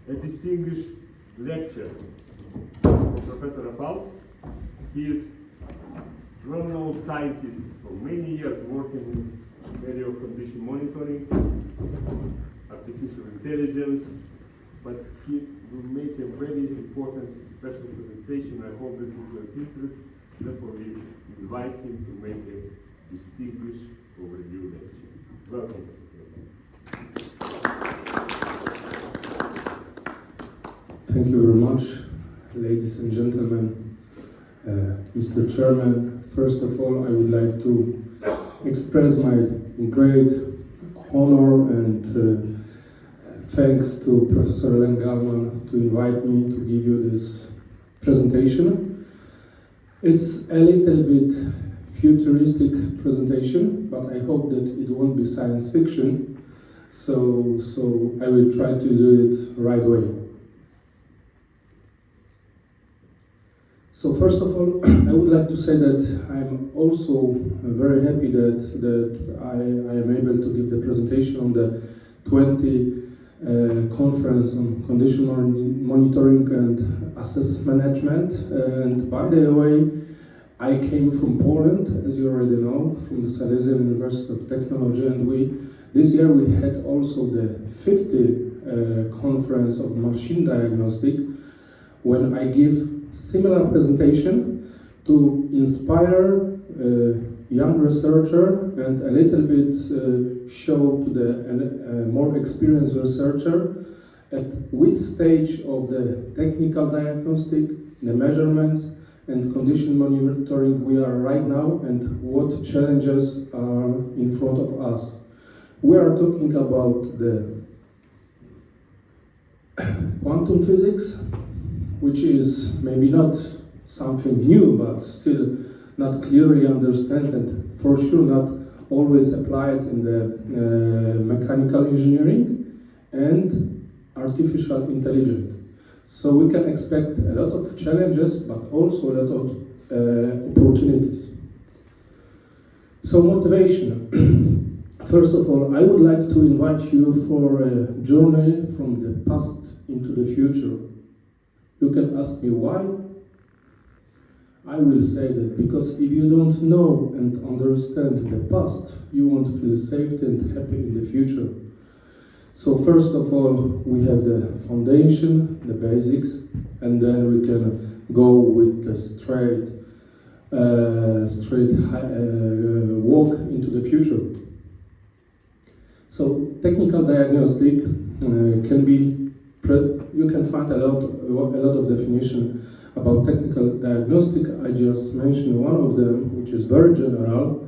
a distinguished lecture from Professor Rafal. He is well-known scientist for many years working in the area of condition monitoring, artificial intelligence, but he will make a very important special presentation. I hope that it will have interest. Therefore, we invite him to make a distinguished overview lecture. Welcome. Thank you very much, ladies and gentlemen. Mr. Chairman, first of all, I would like to express my great honor and thanks to Professor Lengelman to invite me to give you this presentation. It's a little bit futuristic presentation, but I hope that it won't be science fiction, so I will try to do it right away. So first of all, I would like to say that I'm also very happy that I am able to give the presentation on the 20th Conference on Condition Monitoring and Access Management. And by the way, I came from Poland, as you already know, from the Silesian University of Technology, and this year we had also the 50th Conference of Machine Diagnostic, when I give similar presentation to inspire young researcher and a little bit show to the more experienced researcher at which stage of the technical diagnostic, the measurements and condition monitoring we are right now and what challenges are in front of us. We are talking about the quantum physics, which is maybe not something new, but still not clearly understood and for sure not always applied in the mechanical engineering and artificial intelligence. So we can expect a lot of challenges, but also a lot of opportunities. So motivation. First of all, I would like to invite you for a journey from the past into the future. You can ask me why. I will say that because if you don't know and understand the past, you won't feel safe and happy in the future. So first of all, we have the foundation, the basics, and then we can go with the straight walk into the future. So technical diagnostic can be, you can find a lot of definition about technical diagnostic. I just mentioned one of them, which is very general,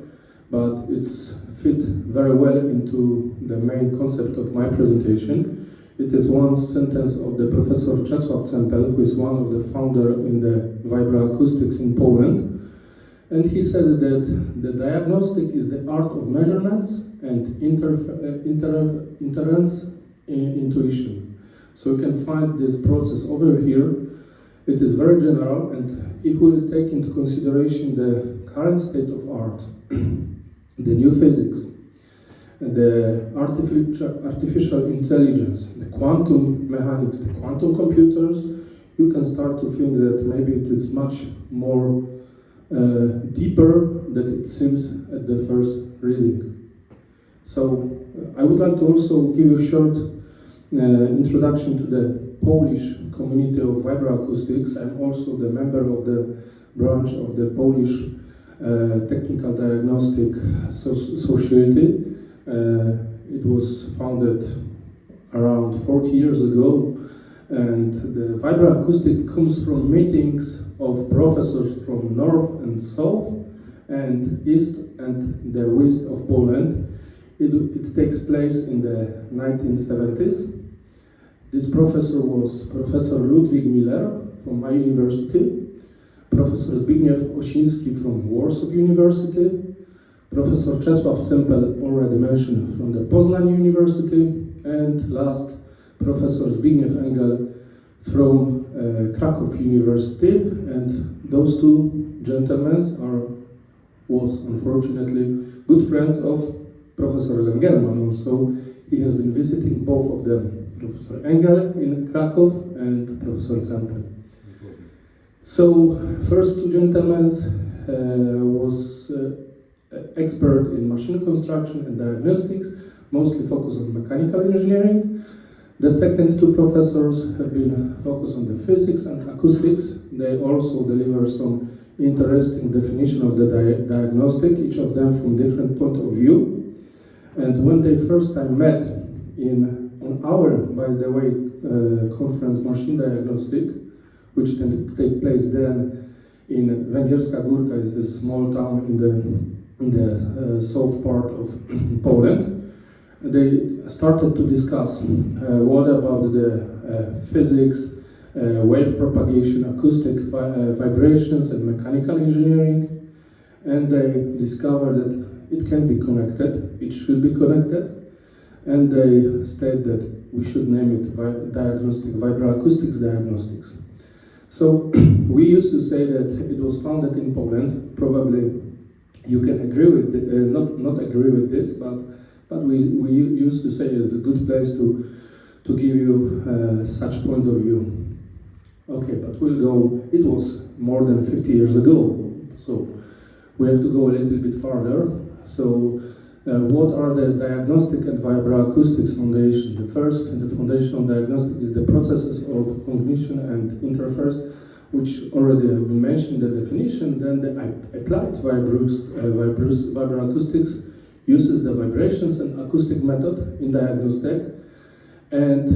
but it's fit very well into the main concept of my presentation. It is one sentence of the Professor Czesław Cempel, who is one of the founder in the vibroacoustics in Poland. And he said that the diagnostic is the art of measurements and inference intuition. So you can find this process over here. It is very general, and if we will take into consideration the current state of art, the new physics, the artificial intelligence, the quantum mechanics, the quantum computers, you can start to think that maybe it is much more deeper than it seems at the first reading. So I would like to also give you a short introduction to the Polish community of vibroacoustics. I'm also the member of the branch of the Polish Technical Diagnostic Society. It was founded around 40 years ago, and the vibroacoustic comes from meetings of professors from north and south and east and the west of Poland. It takes place in the 1970s. This professor was Professor Ludwik Miller from my university, Professor Zbigniew Osiński from Warsaw University, Professor Czesław Cempel, already mentioned, from the Poznań University, and last, Professor Zbigniew Engel from Krakow University. And those two gentlemen was unfortunately good friends of Professor Lengelman also. He has been visiting both of them. Professor Engel in Krakow and Professor Zempel. So, first two gentlemen was expert in machine construction and diagnostics, mostly focused on mechanical engineering. The second two professors have been focused on the physics and acoustics. They also deliver some interesting definition of the diagnostic, each of them from different point of view. And when they first time met on our, by the way, conference Machine Diagnostic, which can take place then in Węgierska Górka, is a small town in the south part of Poland. They started to discuss what about the physics, wave propagation, acoustic vibrations, and mechanical engineering, and they discovered that it can be connected, it should be connected, and they state that we should name it diagnostic, vibroacoustics diagnostics. So we used to say that it was founded in Poland. Probably you can agree with not agree with this, but we used to say it's a good place to give you such point of view. Okay, but we'll go. It was more than 50 years ago, so we have to go a little bit farther. So, what are the diagnostic and vibroacoustics foundation? The first, the foundational diagnostic is the processes of cognition and interface, which already have been mentioned in the definition. Then the applied vibroacoustics uses the vibrations and acoustic method in diagnostic, and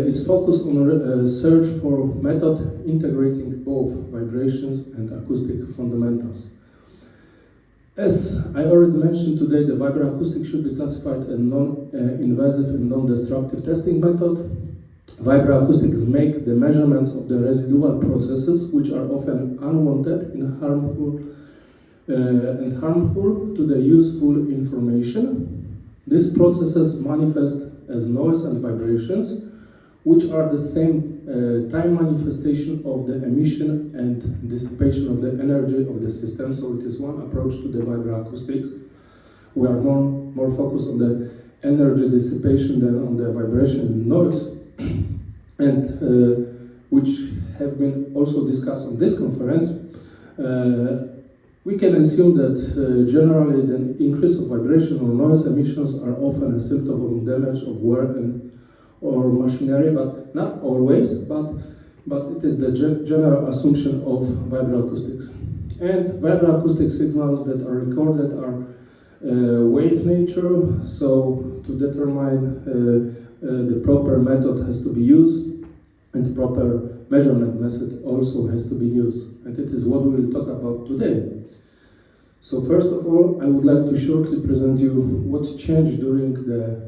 is focused on search for method integrating both vibrations and acoustic fundamentals. As I already mentioned today, the vibroacoustics should be classified as non-invasive and non-destructive testing method. Vibroacoustics make the measurements of the residual processes, which are often unwanted and harmful to the useful information. These processes manifest as noise and vibrations, which are the same time manifestation of the emission and dissipation of the energy of the system. So it is one approach to the vibroacoustics. We are more focused on the energy dissipation than on the vibration and noise, and which have been also discussed on this conference. We can assume that generally the increase of vibration or noise emissions are often a symptom of damage of wear or machinery, but not always, but it is the general assumption of vibroacoustics. And vibroacoustic signals that are recorded are wave nature, so to determine the proper method has to be used, and proper measurement method also has to be used. And it is what we will talk about today. So first of all, I would like to shortly present you what changed during the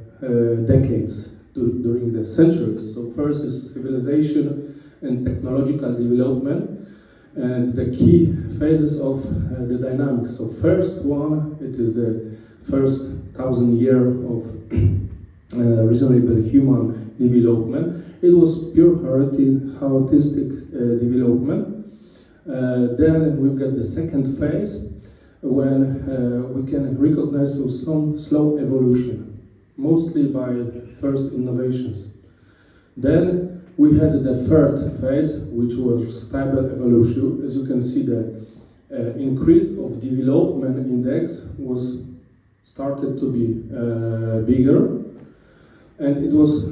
decades, during the centuries. So first is civilization and technological development, and the key phases of the dynamics. So first one, it is the first 1,000 years of reasonable human development. It was pure chaotic development. Then we've got the second phase, when we can recognize some slow evolution, mostly by first innovations. Then we had the third phase, which was stable evolution. As you can see, the increase of development index was started to be bigger, and it was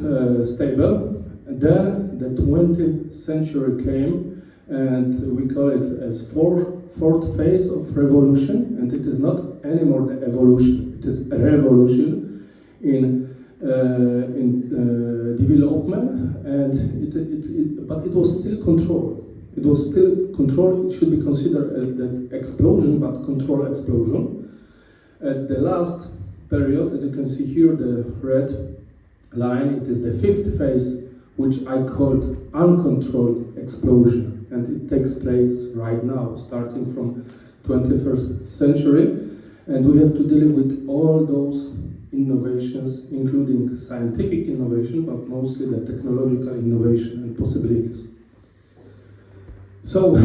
stable. And then the 20th century came, and we call it as fourth phase of revolution, and it is not anymore the evolution, it is a revolution in development, and but it was still control. It was still control. It should be considered an explosion, but control explosion. At the last period, as you can see here, the red line, it is the fifth phase, which I called uncontrolled explosion, and it takes place right now, starting from 21st century, and we have to deal with all those innovations, including scientific innovation, but mostly the technological innovation and possibilities. So,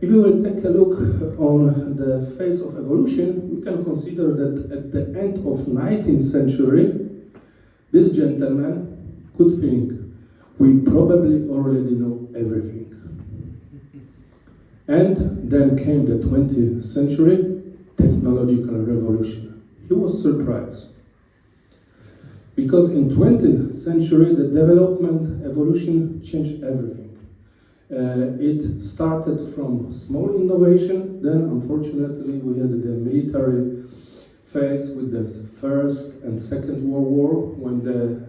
if you will take a look on the phase of evolution, we can consider that at the end of 19th century, this gentleman could think we probably already know everything. And then came the 20th century technological revolution. He was surprised. Because in 20th century, the development, evolution changed everything. It started from small innovation, then unfortunately we had the military phase with the First and Second World War, when the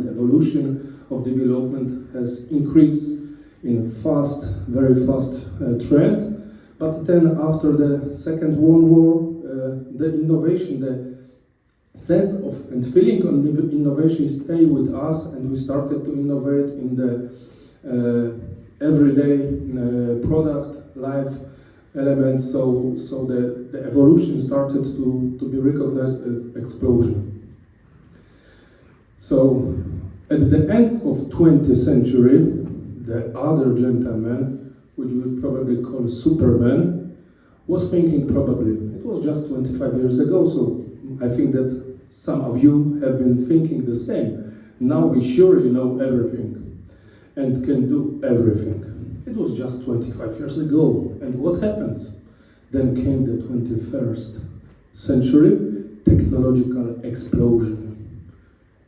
evolution of development has increased in a fast, very fast trend. But then after the Second World War, the innovation, the sense of and feeling on innovation stayed with us, and we started to innovate in the everyday product life elements. So the evolution started to be recognized as explosion. So at the end of 20th century, the other gentleman, which we would probably call Superman, was thinking probably, it was just 25 years ago, so I think that some of you have been thinking the same. Now we surely know everything and can do everything. It was just 25 years ago. And what happens? Then came the 21st century, technological explosion.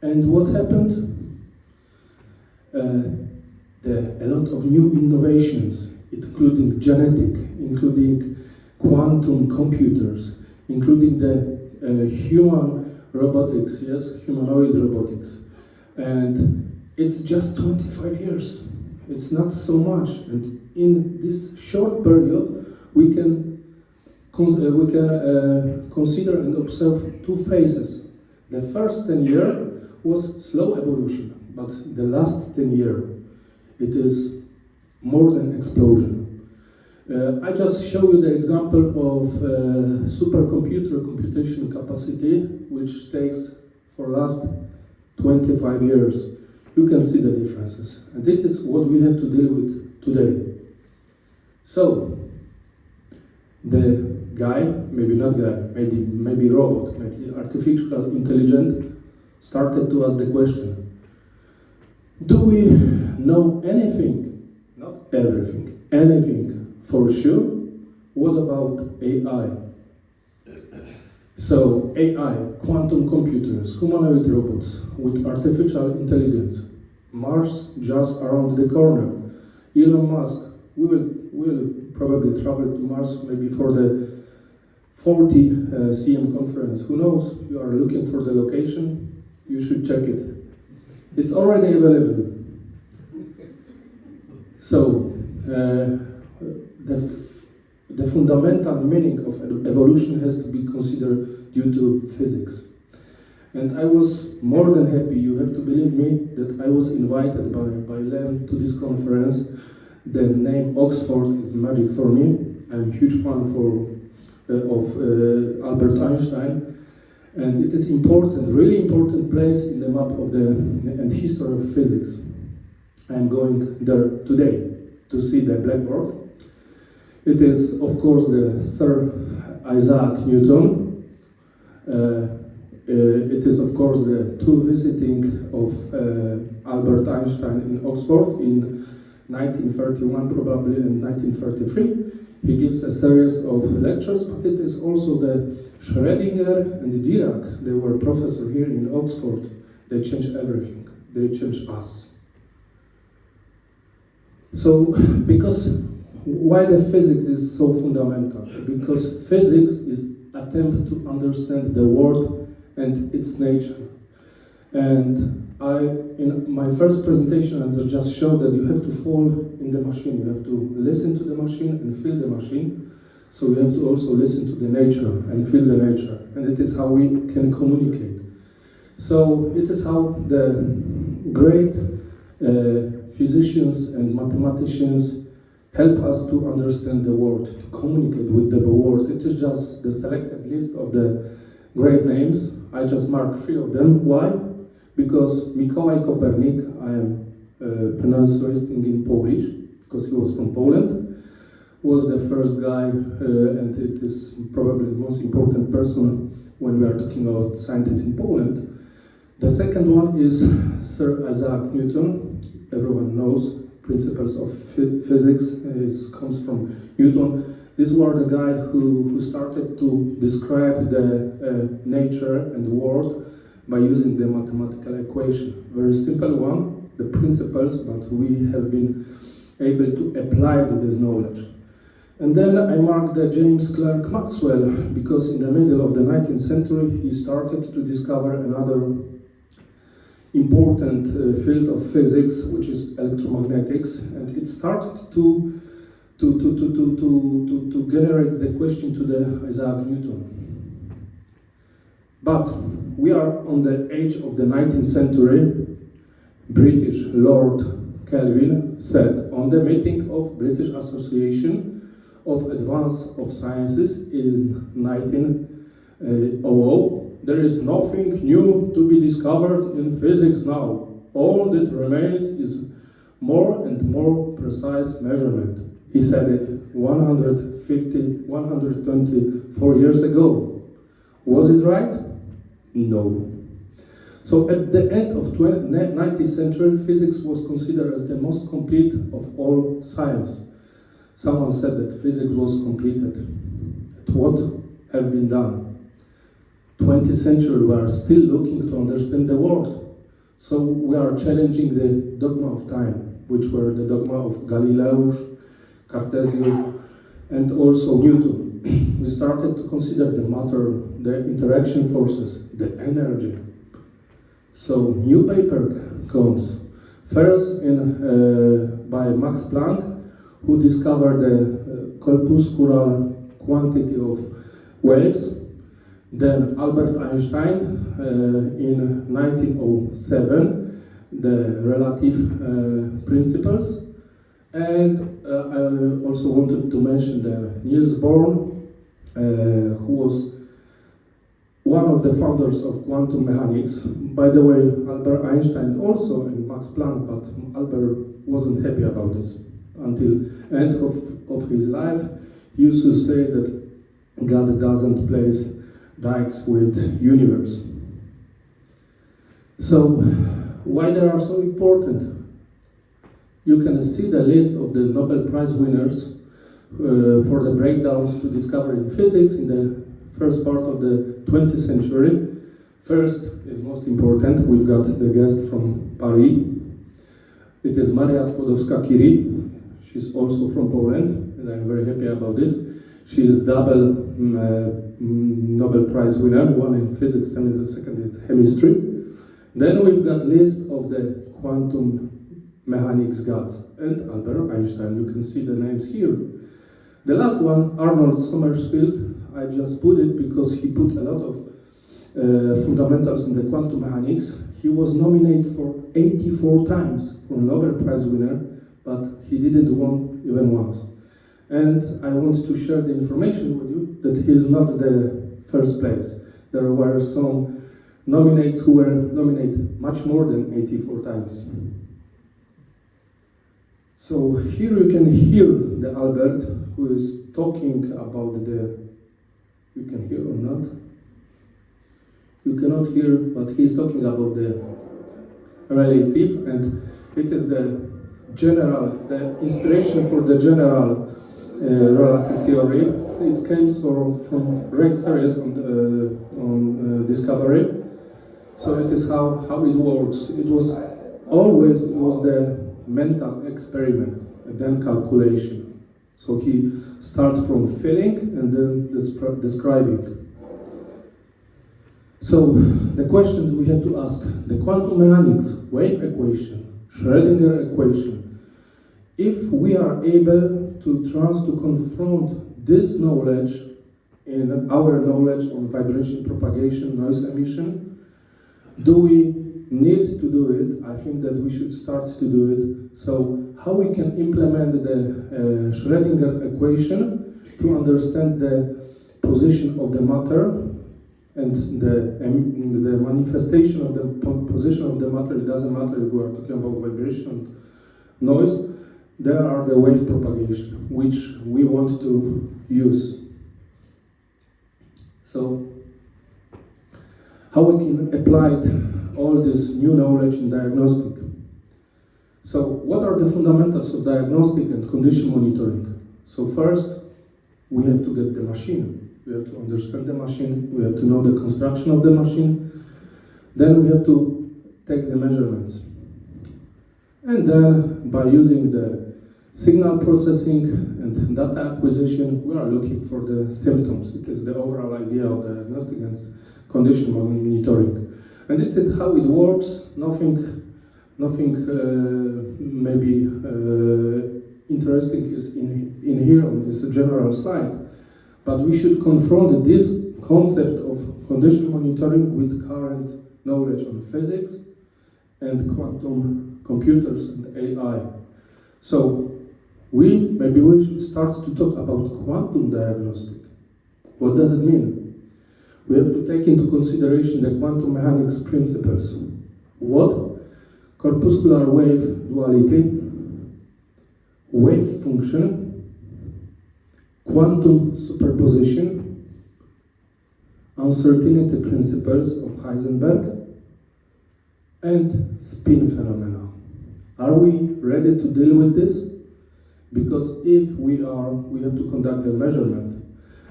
And what happened? A lot of new innovations, including genetic, including quantum computers, including the human robotics, yes, humanoid robotics. And it's just 25 years. It's not so much. And in this short period, we can consider and observe two phases. The first 10 years was slow evolution, but the last 10 years, it is more than explosion. I just show you the example of supercomputer computation capacity, which takes for last 25 years. You can see the differences. And this is what we have to deal with today. So, the guy, maybe not guy, maybe robot, maybe artificial intelligence, started to ask the question, do we know anything? Not everything, anything for sure? What about AI? So AI, quantum computers, humanoid robots with artificial intelligence, Mars just around the corner. Elon Musk, we will probably travel to Mars maybe for the 40 CM conference. Who knows? You are looking for the location, you should check it. It's already available. So the fundamental meaning of evolution has to be considered due to physics. And I was more than happy, you have to believe me, that I was invited by Lem to this conference. The name Oxford is magic for me. I'm a huge fan of Albert Einstein. And it is important, really important place in the map of and history of physics. I'm going there today to see the blackboard. It is, of course, the Sir Isaac Newton. It is, of course, the two visiting of Albert Einstein in Oxford in 1931, probably in 1933. He gives a series of lectures, but it is also the Schrödinger and Dirac. They were professors here in Oxford. They changed everything. They changed us. So, because why the physics is so fundamental? Because physics is attempt to understand the world and its nature. And in my first presentation, I just showed that you have to fall in the machine. You have to listen to the machine and feel the machine. So we have to also listen to the nature and feel the nature. And it is how we can communicate. So it is how the great physicians and mathematicians help us to understand the world, to communicate with the world. It is just the selected list of the great names. I just marked 3 of them. Why? Because Mikołaj Kopernik, I am pronouncing in Polish, because he was from Poland, was the first guy, and it is probably the most important person when we are talking about scientists in Poland, The second one is Sir Isaac Newton. Everyone knows principles of physics. It comes from Newton. These were the guy who started to describe the nature and the world by using the mathematical equation. Very simple one, the principles, but we have been able to apply this knowledge. And then I marked the James Clerk Maxwell, because in the middle of the 19th century he started to discover another important field of physics, which is electromagnetics, and it started to generate the question to the Isaac Newton. But we are on the age of the 19th century. British Lord Kelvin said on the meeting of British Association of Advance of Sciences in 1900, there is nothing new to be discovered in physics now. All that remains is more and more precise measurement. He said it 124 years ago. Was it right? No. So at the end of 19th century, physics was considered as the most complete of all science. Someone said that physics was completed. What have been done? 20th century, we are still looking to understand the world. So we are challenging the dogma of time, which were the dogma of Galileo, Cartesian, and also Newton. We started to consider the matter, the interaction forces, the energy. So new paper comes. First by Max Planck, who discovered the corpuscular quantity of waves. Then Albert Einstein in 1907, the relative principles. And I also wanted to mention the Niels Bohr, who was one of the founders of quantum mechanics. By the way, Albert Einstein also and Max Planck, but Albert wasn't happy about this. Until end of his life, he used to say that God doesn't place dice with universe. So, why they are so important? You can see the list of the Nobel Prize winners for the breakdowns to discover in physics in the first part of the 20th century. First is most important, we've got the guest from Paris. It is Maria Skłodowska-Curie. She's also from Poland, and I'm very happy about this. She is double Nobel Prize winner, one in physics and the second in chemistry. Then we've got list of the quantum mechanics gods and Albert Einstein. You can see the names here. The last one, Arnold Sommerfeld, I just put it because he put a lot of fundamentals in the quantum mechanics. He was nominated for 84 times for Nobel Prize winner, but he didn't win even once. And I want to share the information with you that he is not the first place. There were some nominates who were nominated much more than 84 times. So here you can hear the Albert who is talking about the, you can hear or not? You cannot hear, but he's talking about the relative, and it is the general, the inspiration for the general relative theory. It comes from great series on discovery. So it is how it works. It was the mental experiment and then calculation. So he starts from feeling and then describing. So the questions we have to ask: the quantum mechanics, wave equation, Schrödinger equation. If we are able to confront this knowledge in our knowledge on vibration propagation, noise emission, do we need to do it? I think that we should start to do it. So how we can implement the Schrödinger equation to understand the position of the matter and the manifestation of the position of the matter. It doesn't matter if we are talking about vibration and noise. There are the wave propagation, which we want to use. So, how we can apply it all this new knowledge in diagnostic. So what are the fundamentals of diagnostic and condition monitoring? So first, we have to get the machine. We have to understand the machine. We have to know the construction of the machine. Then we have to take the measurements. And then by using the signal processing and data acquisition, we are looking for the symptoms. It is the overall idea of diagnostic and condition monitoring. And it is how it works. Nothing maybe interesting is in here on this general slide. But we should confront this concept of condition monitoring with current knowledge on physics and quantum computers and AI. So maybe we should start to talk about quantum diagnostic. What does it mean? We have to take into consideration the quantum mechanics principles. What? Corpuscular wave duality, wave function, quantum superposition, uncertainty principles of Heisenberg, and spin phenomena. Are we ready to deal with this? Because if we are, we have to conduct a measurement.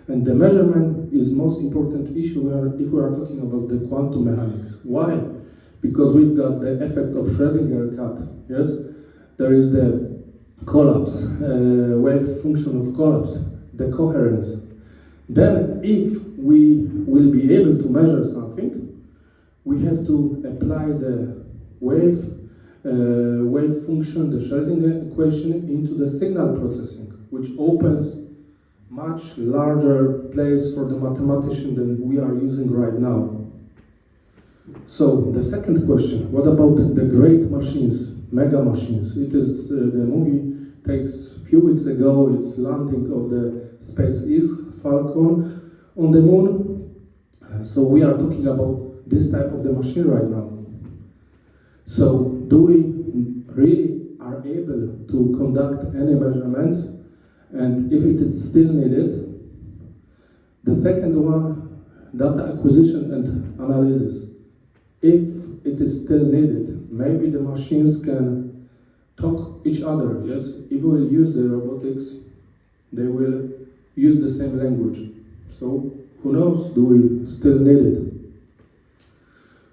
And the measurement is most important issue if we are talking about the quantum mechanics. Why? Because we've got the effect of Schrödinger cat. Yes, there is the collapse, wave function of collapse, the coherence. Then, if we will be able to measure something, we have to apply the wave function, the Schrödinger equation, into the signal processing, which opens much larger place for the mathematician than we are using right now. So the second question, what about the great machines, mega machines? It is the movie takes a few weeks ago, it's landing of the SpaceX Falcon on the moon. So we are talking about this type of the machine right now. So do we really are able to conduct any measurements? And if it is still needed, the second one, data acquisition and analysis. If it is still needed, maybe the machines can talk each other, yes? If we will use the robotics, they will use the same language. So, who knows, do we still need it?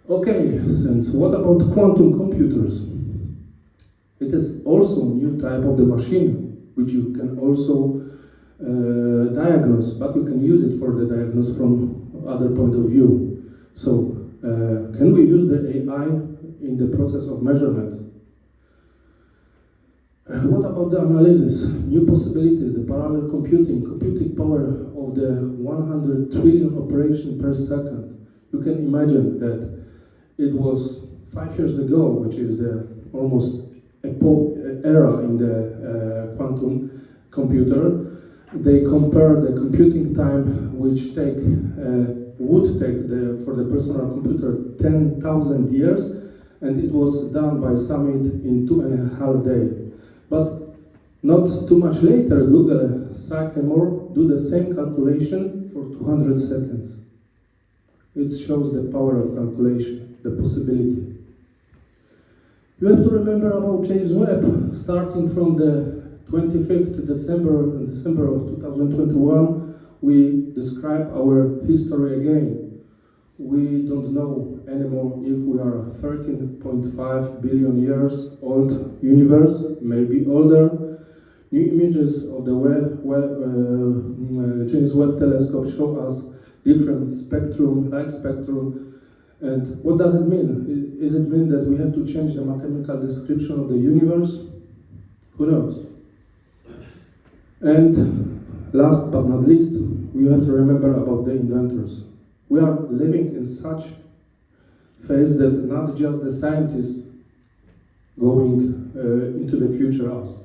Okay, and what about quantum computers? It is also a new type of the machine, which you can also diagnose, but you can use it for the diagnosis from other point of view. So, can we use the AI in the process of measurement? What about the analysis? New possibilities, the parallel computing power of the 100 trillion operation per second. You can imagine that it was 5 years ago, which is the almost era in the quantum computer. They compare the computing time which would take for the personal computer 10,000 years, and it was done by Summit in 2.5 days. But not too much later, Google Sycamore do the same calculation for 200 seconds. It shows the power of calculation, the possibility. You have to remember about James Webb, starting from the 25th December of 2021, we describe our history again. We don't know anymore if we are a 13.5 billion years old universe, maybe older. New images of the James Webb telescope show us different spectrum, light spectrum. And what does it mean? Does it mean that we have to change the mathematical description of the universe? Who knows? And last but not least, we have to remember about the inventors. We are living in such phase that not just the scientists going into the future us.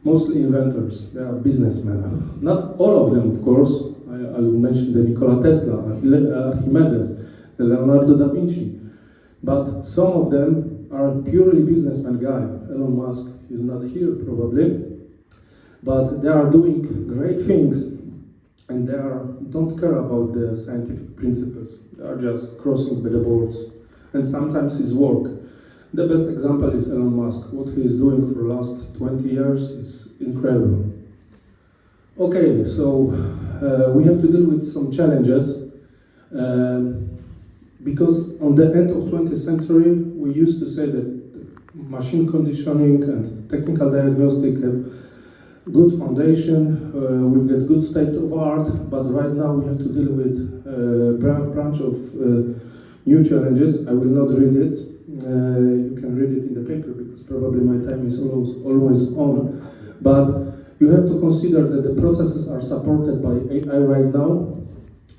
Mostly inventors, they are businessmen. Not all of them, of course. I will mention the Nikola Tesla, Archimedes, the Leonardo da Vinci. But some of them are purely businessman guy. Elon Musk is not here probably. But they are doing great things, and they don't care about the scientific principles. They are just crossing by the boards. and sometimes his work. The best example is Elon Musk. What he is doing for the last 20 years is incredible. Okay, so we have to deal with some challenges because on the end of 20th century we used to say that machine conditioning and technical diagnostic have good foundation, we've got good state of art, but right now we have to deal with a branch of new challenges. I will not read it. You can read it in the paper because probably my time is always on. But you have to consider that the processes are supported by AI right now,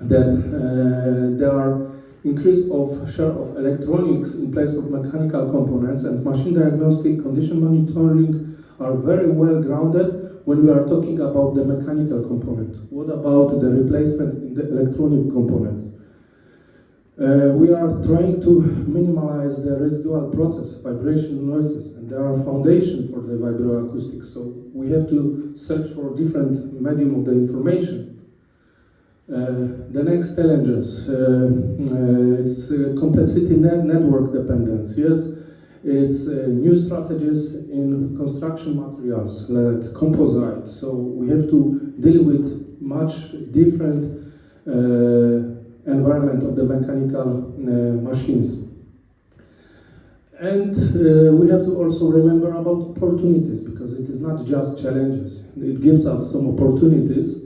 that there are increase of share of electronics in place of mechanical components, and machine diagnostic, condition monitoring are very well grounded when we are talking about the mechanical component. What about the replacement in the electronic components? We are trying to minimize the residual process, vibration noises, and there are foundations for the vibroacoustics, so we have to search for different medium of the information. The next challenges, it's complexity network dependence, yes. It's new strategies in construction materials like composite, so we have to deal with much different environment of the mechanical machines. And we have to also remember about opportunities, because it is not just challenges, it gives us some opportunities.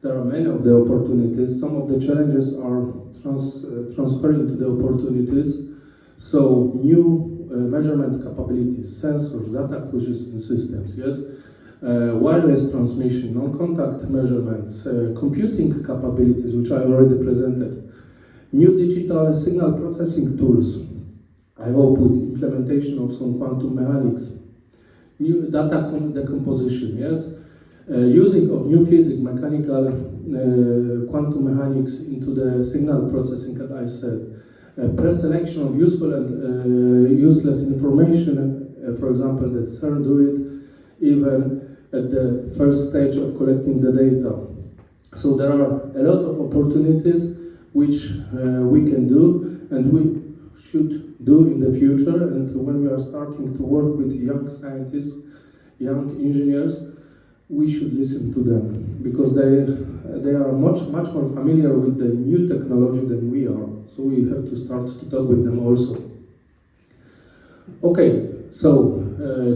There are many of the opportunities. Some of the challenges are transferring to the opportunities. So new measurement capabilities, sensors, data acquisition systems, yes, wireless transmission, non-contact measurements, computing capabilities, which I already presented, new digital signal processing tools, I hope with implementation of some quantum mechanics, new data decomposition, yes, using of new physics, mechanical quantum mechanics into the signal processing, as I said, pre-selection of useful and useless information, for example, that CERN do it even at the first stage of collecting the data. So there are a lot of opportunities which we can do and we should do in the future, and when we are starting to work with young scientists, young engineers, we should listen to them, because they are much more familiar with the new technology than we are. So we have to start to talk with them also. Okay, so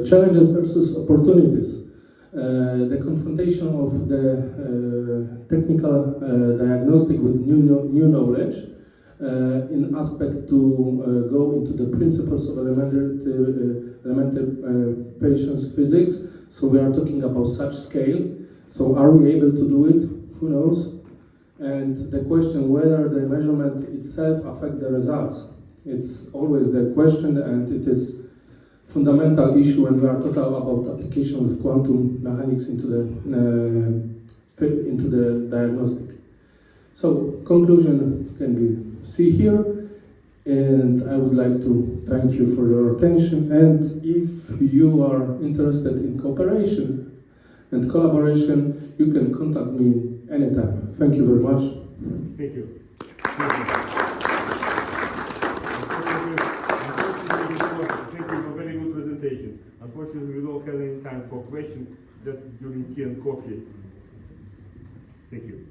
challenges versus opportunities. The confrontation of the technical diagnostic with new knowledge in aspect to go into the principles of elementary patient's physics. So we are talking about such scale. So are we able to do it? Who knows? And the question whether the measurement itself affect the results. It's always the question, and it is fundamental issue when we are talking about application of quantum mechanics into the diagnostic. So conclusion can be see here. And I would like to thank you for your attention, and if you are interested in cooperation and collaboration, you can contact me anytime. Thank you very much. Thank you. Thank you. Thank you for a very good presentation. Unfortunately, we don't have any time for questions, just during tea and coffee. Thank you.